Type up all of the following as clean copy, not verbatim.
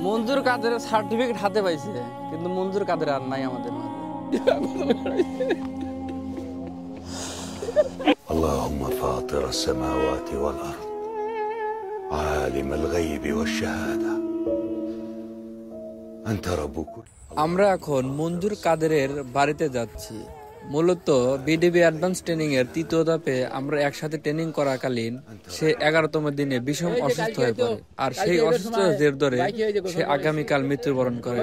Manjur Kader certificate হাতে পাইছে, কিন্তু মঞ্জুর কাদের আর নাই আমাদের মাঝে। اللهم فاطر السماوات والأرض عالم الغيب والشهادة أنت رب كل। আমরা এখন মঞ্জুর কাদেরের বাড়িতে যাচ্ছি। মূলত বিডিবি অ্যাডভান্স ট্রেনিং এর তৃতীয় ধাপে আমরা একসাথে ট্রেনিং করাকালীন সে 11তম দিনে বিষম অসুস্থ হয়ে পড়ে, আর সেই অসুস্থতার জের ধরে সে আগামীকাল মৃত্যুবরণ করে।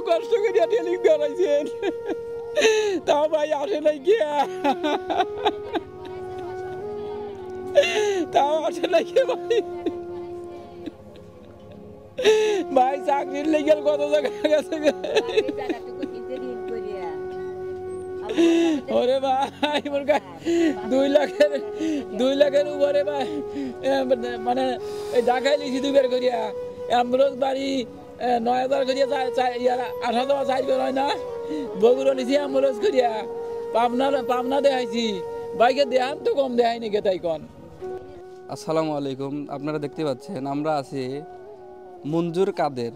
কষ্ট করিয়া ট্রেনিং করাইছেন, তাও ভাই আসে নাই গিয়া, তাও আসে নাই গিয়া ভাই। ভাই চাকরির লেগে কত জায়গায় গেছে। ওরে ভাই মোর 2 লাখের উপরে ভাই, মানে ঢাকায় লিখি 2 বের করিয়া অ্যাম্বুলেন্স বাড়ি 9,000 করিয়া 8,000 চাইল হয় না, বগুড়া নিছি অ্যাম্বুলেন্স করিয়া, পাবনা দেখাইছি, বাইকে দেখান তো কম দেখায়নি গেতাই কন। আসসালামু আলাইকুম, আপনারা দেখতে পাচ্ছেন আমরা আছি মঞ্জুর কাদের,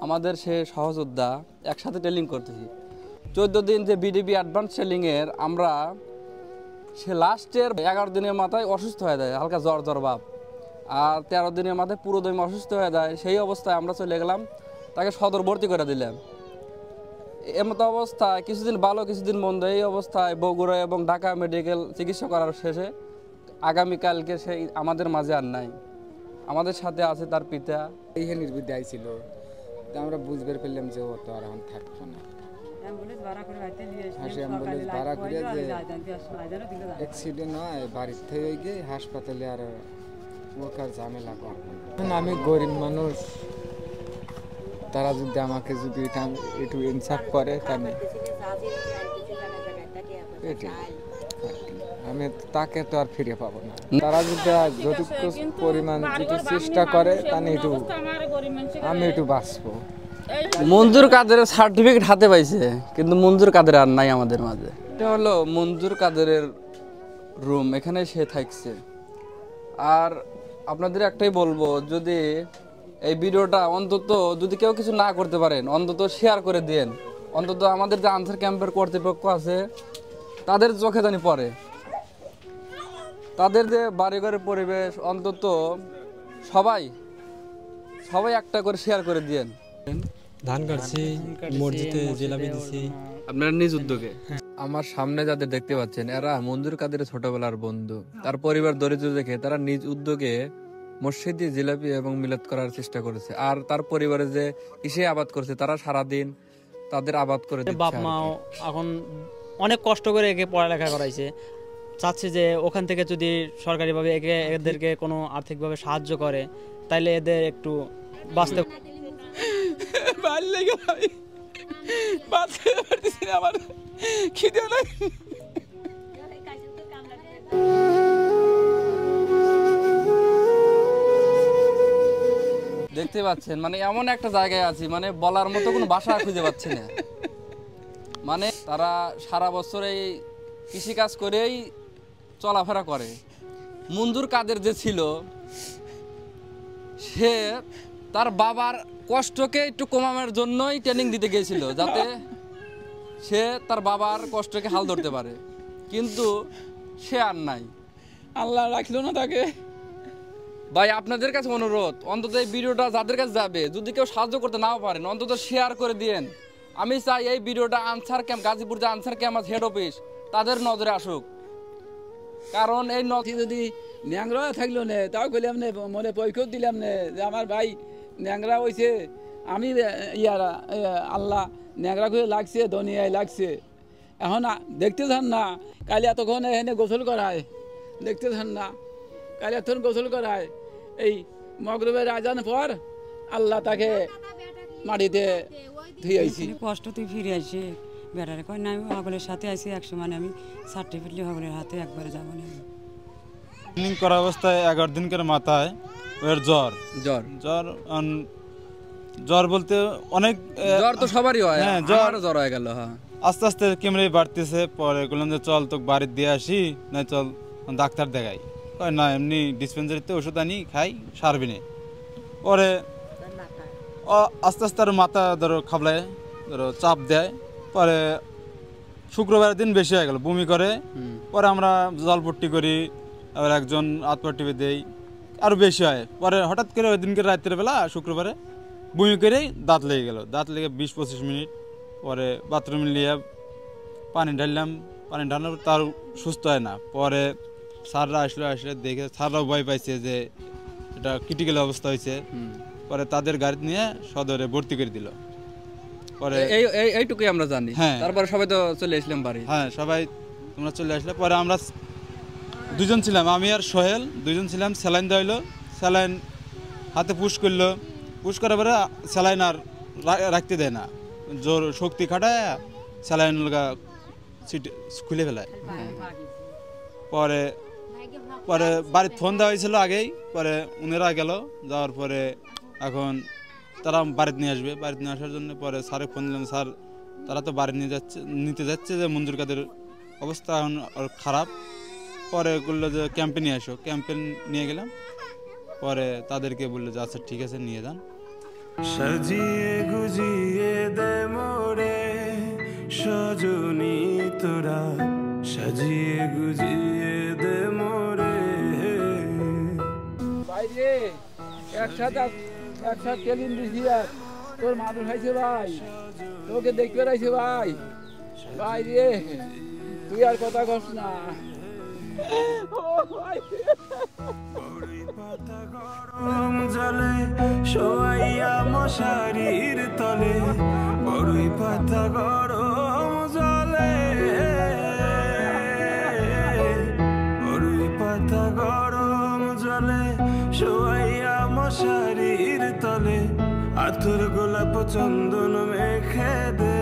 আমাদের সে সহযোদ্ধা, একসাথে ট্রেনিং করতেছি। 14 দিন যে বিডিবি অ্যাডভান্স ট্রেনিং এর আমরা সে লাস্টের 11 দিনের মাথায় অসুস্থ হয়ে যায়, হালকা জ্বর ভাব, আর 13 দিনের মাথায় পুরো দমে অসুস্থ হয়ে যায়। সেই অবস্থায় আমরা চলে গেলাম, তাকে সদর ভর্তি করে দিলাম। এমতো অবস্থায় কিছুদিন ভালো কিছুদিন মন্দ, এই অবস্থায় বগুড়া এবং ঢাকা মেডিকেল চিকিৎসা করার শেষে আগামীকালকে সেই আমাদের মাঝে আর নাই। আমাদের সাথে আছে তার পিতা। এইখানে নির্বুদ্ধি আইছিল, আমরা বুঝতে পারলাম যে ও তো আর এখন থাকতো না। অ্যাম্বুলেন্স ভাড়া করে যে অ্যাক্সিডেন্ট হয় বাড়ির থেকে গিয়ে হাসপাতালে, আর ওকার ঝামেলা করবো। আমি গরিব মানুষ, তারা যদি আমাকে যদি একটু ইনসাফ করে, তাহলে আমি তাকে তো আর ফিরে পাবো না। তারা যদি যতটুকু পরিমাণ যদি চেষ্টা করে, তাহলে আমি একটু বাঁচবো। মঞ্জুর কাদের সার্টিফিকেট হাতে পাইছে, কিন্তু মঞ্জুর কাদের আর নাই আমাদের মাঝে। এটা হলো মঞ্জুর কাদেরের রুম, এখানে সে থাকছে। আর আপনাদের একটাই বলবো, যদি এই ভিডিওটা অন্তত যদি কেউ কিছু না করতে পারেন, অন্তত শেয়ার করে দেন। অন্তত আমাদের যে আনসার ক্যাম্পের কর্তৃপক্ষ আছে তাদের চোখে জানি পড়ে, তাদের যে বাড়িঘরের পরিবেশ, অন্তত সবাই একটা করে শেয়ার করে দেন। ধান কাটছি, মসজিদে জিলাপি দিছি, আপনারা নিজ উদ্যোগে। আমার সামনে যাদের দেখতে পাচ্ছেন, এরা মঞ্জুর কাদের ছোটবেলার বন্ধু। তার পরিবার দরিদ্র দেখে তারা নিজ উদ্যোগে মসজিদে জিলাপি এবং মিলাদ করার চেষ্টা করেছে। আর তার পরিবারে যে কৃষি আবাদ করছে, তারা সারাদিন তাদের আবাদ করে দিচ্ছে। বাপ মাও এখন অনেক কষ্ট করে একে পড়ালেখা করাইছে, চাচ্ছে যে ওখান থেকে যদি সরকারিভাবে এদেরকে কোনো আর্থিকভাবে সাহায্য করে, তাইলে এদের একটু বাঁচতে। ভালো লাগে ভাই, বাঁচতে পারতেছি না, আমার খিদে নাই। দেখতে পাচ্ছেন মানে এমন একটা জায়গায় আছি, মানে বলার মতো কোনো ভাষা খুঁজে পাচ্ছি না। মানে তারা সারা বছর এই কৃষিকাজ করেই চলাফেরা করে। মঞ্জুর কাদের যে ছিল, সে তার বাবার কষ্টকে একটু কমানোর জন্যই ট্রেনিং দিতে গিয়েছিল, যাতে সে তার বাবার কষ্টকে হাল ধরতে পারে, কিন্তু সে আর নাই। আল্লাহ রাখলো না তাকে। ভাই আপনাদের কাছে অনুরোধ, অন্তত এই ভিডিওটা যাদের কাছে যাবে, যদি কেউ সাহায্য করতে নাও পারেন, অন্তত শেয়ার করে দিয়েন। আমি চাই এই ভিডিওটা আনসার ক্যাম্প, গাজীপুর যে আনসার ক্যাম্প আছে হেড অফিস, তাদের নজরে আসুক। কারণ এই নথি যদি ন্যাংরা থাকলো না, তাও কইলাম না, মনে পরীক্ষা দিলাম না যে আমার ভাই ন্যাংরা হয়েছে, আমি ইয়ারা আল্লাহ ন্যাংরা করে লাগছে, দুনিয়ায় লাগছে। এখন দেখতে থান না, কালি এতক্ষণ এখানে গোসল করায়, দেখতে থান না, কালি এতক্ষণ গোসল করায়। এই মগরবের আজান পর আল্লাহ তাকে মাটিতে ধুয়েছি। কষ্ট তুই ফিরে আসি বেটারে কয় না, আমি হগলের সাথে আইছি, একসময় আমি সার্টিফিকেট হগলের হাতে একবারে যাবো না। ট্রেনিং করা অবস্থায় 11 দিন করে মাথায় ওর জ্বর জ্বর বলতে অনেক জ্বর তো সবারই হয়, হ্যাঁ, আমারও জ্বর হয়ে গেল। হ্যাঁ, আস্তে আস্তে কেমনে বাড়তেছে। পরে বললাম যে চল তোকে বাড়িতে দিয়ে আসি, না চল ডাক্তার দেখাই। না এমনি ডিসপেন্সারিতে ওষুধ আনি খাই, সারবি না। পরে আস্তে আস্তে আর মাথা ধরো খাবলায়, ধরো চাপ দেয়। পরে শুক্রবারের দিন বেশি হয়ে গেল, বমি করে। পরে আমরা জলপট্টি করি, আবার একজন হাত-পা টিপে দেই, আরও বেশি হয়। পরে হঠাৎ করে ওই দিনকে রাত্রের বেলা শুক্রবারে বমি করেই দাঁত লেগে গেল। দাঁত লেগে 20-25 মিনিট পরে বাথরুমে নিয়ে পানি ঢাললাম। পানি ঢালার তার সুস্থ হয় না। পরে স্যাররা আসলে দেখে স্যাররাও ভয় পাইছে যে এটা ক্রিটিক্যাল অবস্থা হয়েছে। পরে তাদের গাড়ি নিয়ে সদরে ভর্তি করে দিল। পরে এইটুকুই আমরা জানি। হ্যাঁ, তারপরে সবাই তো চলে আসলাম বাড়ি। হ্যাঁ, সবাই তোমরা চলে আসলে। পরে আমরা দুজন ছিলাম, আমি আর সোহেল দুজন ছিলাম। স্যালাইন দেওয়া হলো, স্যালাইন হাতে পুশ করলো। পুশ করার পরে স্যালাইন আর রাখতে দেয় না, জোর শক্তি খাটায় স্যালাইন সিট খুলে ফেলায়। পরে পরে বাড়িতে ফোন দেওয়া হয়েছিল আগেই। পরে উনারা গেল, যাওয়ার পরে এখন তারা বাড়িতে নিয়ে আসবে। বাড়িতে নিয়ে আসার জন্য পরে স্যারে ফোন দিলাম, স্যার তারা তো বাড়ি নিতে যাচ্ছে যে মঞ্জুর কাদের অবস্থা এখন খারাপ। পরে বললো যে ক্যাম্পে নিয়ে আসো। ক্যাম্পে নিয়ে গেলাম। পরে তাদেরকে বললো যে আচ্ছা ঠিক আছে নিয়ে যান। সাজিয়ে গুজিয়ে দে মোরে সজনী তোরা, সাজিয়ে গুজিয়ে দে মোরে। বাইরে একসাথে টেলিন দিছি, আর তোর মানুষ হয়েছে ভাই, তোকে দেখতে রাইছে ভাই। বাইরে তুই আর কথা কস না। গরম জলে শোয়াইয়া মশারির তলে, বড়ই পাতা গরম জলে, বড়ই পাতা গরম জলে শোয়াইয়া মশারির তলে, আতর গোলাপ চন্দন মেখে দে।